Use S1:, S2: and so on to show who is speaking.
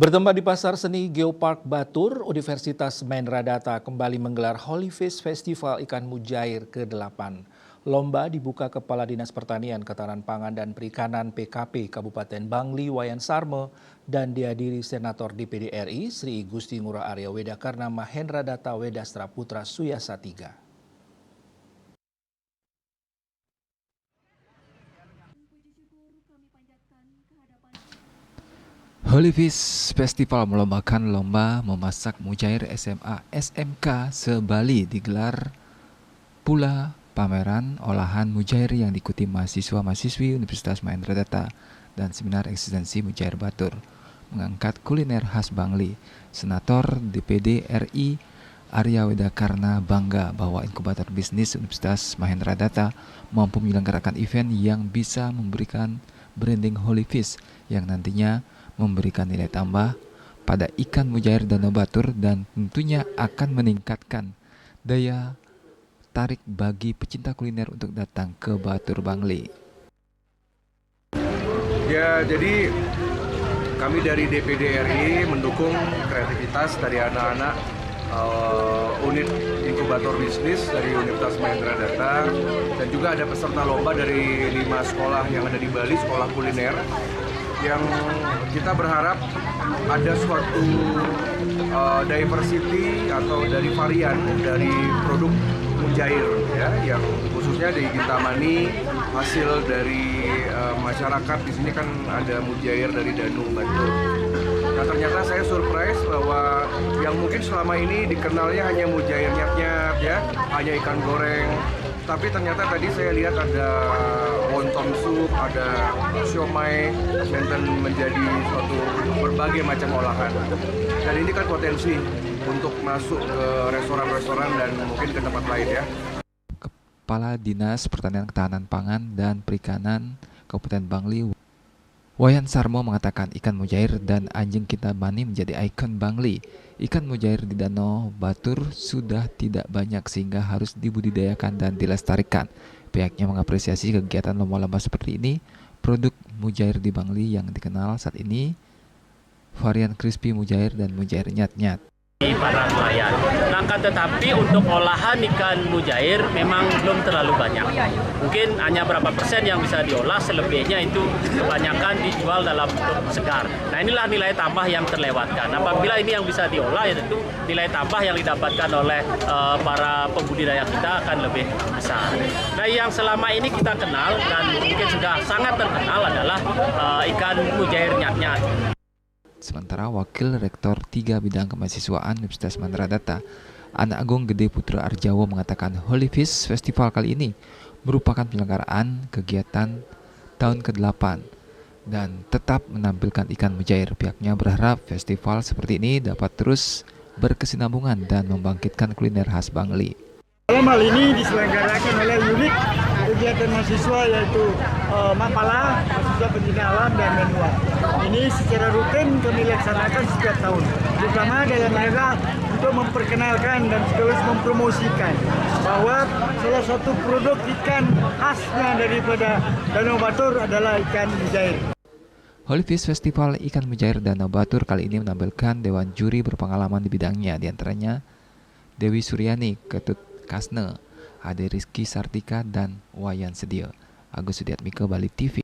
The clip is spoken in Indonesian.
S1: Bertempat di Pasar Seni Geopark Batur, Universitas Mahendra Data kembali menggelar Holy Fish Festival Ikan Mujair ke-8. Lomba dibuka Kepala Dinas Pertanian, Ketahanan Pangan dan Perikanan PKP Kabupaten Bangli Wayan Sarmo dan dihadiri Senator DPD RI Sri Gusti Ngurah Arya Wedakarna Mahendra Data Wedastra Putra Suyasa III.
S2: Holy Fish Festival melombakan lomba memasak mujair SMA SMK se-Bali. Digelar pula pameran olahan mujair yang diikuti mahasiswa-mahasiswi Universitas Mahendra Data dan seminar eksistensi mujair Batur mengangkat kuliner khas Bangli. Senator DPD RI Arya Wedakarna bangga bahwa inkubator bisnis Universitas Mahendra Data mampu menyelenggarakan event yang bisa memberikan branding Holy Fish yang nantinya memberikan nilai tambah pada ikan mujair Danau Batur dan tentunya akan meningkatkan daya tarik bagi pecinta kuliner untuk datang ke Batur Bangli.
S3: Ya, jadi kami dari DPD RI mendukung kreativitas dari anak-anak unit inkubator bisnis dari Universitas Mahendra Data, dan juga ada peserta lomba dari 5 sekolah yang ada di Bali, sekolah kuliner, yang kita berharap ada suatu diversity atau dari varian dari produk mujair ya, yang khususnya di Gintamani hasil dari masyarakat di sini kan ada mujair dari Danau Batur. Nah, ternyata saya surprise bahwa yang mungkin selama ini dikenalnya hanya mujair nyat-nyat ya, hanya ikan goreng. Tapi ternyata tadi saya lihat ada wonton sup, ada siomay, dan menjadi suatu berbagai macam olahan. Dan ini kan potensi untuk masuk ke restoran-restoran dan mungkin ke tempat lain ya.
S2: Kepala Dinas Pertanian, Ketahanan Pangan dan Perikanan Kabupaten Bangli Wayan Sarmo mengatakan ikan mujair dan anjing Gintamani menjadi ikon Bangli. Ikan mujair di Danau Batur sudah tidak banyak sehingga harus dibudidayakan dan dilestarikan. Pihaknya mengapresiasi kegiatan lomba-lomba seperti ini. Produk mujair di Bangli yang dikenal saat ini varian crispy mujair dan mujair nyat-nyat.
S4: Para nelayan. Nah, tetapi untuk olahan ikan mujair memang belum terlalu banyak. Mungkin hanya berapa persen yang bisa diolah, selebihnya itu kebanyakan dijual dalam bentuk segar. Nah, inilah nilai tambah yang terlewatkan. Apabila ini yang bisa diolah, ya tentu nilai tambah yang didapatkan oleh para pembudidaya kita akan lebih besar. Nah, yang selama ini kita kenal dan mungkin sudah sangat terkenal adalah ikan mujair nyat-nyat.
S2: Sementara Wakil Rektor 3 Bidang Kemahasiswaan Universitas Mahendra Data, Anak Agung Gede Putra Arjawo mengatakan Holy Fish Festival kali ini merupakan penyelenggaraan kegiatan tahun ke-8 dan tetap menampilkan ikan mujair. Pihaknya berharap festival seperti ini dapat terus berkesinambungan dan membangkitkan kuliner khas Bangli.
S5: Dalam hal ini diselenggarakan oleh unit kegiatan mahasiswa yaitu Mapala, mahasiswa pendidikan alam dan menua. Ini secara rutin kami laksanakan setiap tahun, terutama dalam rangka untuk memperkenalkan dan sekaligus mempromosikan bahwa salah satu produk ikan khasnya daripada Danau Batur adalah ikan mujair.
S2: Holy Fish Festival Ikan Mujair Danau Batur kali ini menampilkan dewan juri berpengalaman di bidangnya, diantaranya Dewi Suryani, Ketut Kasne, Ade Rizky Sartika, dan Wayan Sedio. Agus Sudiatmiko, Bali TV.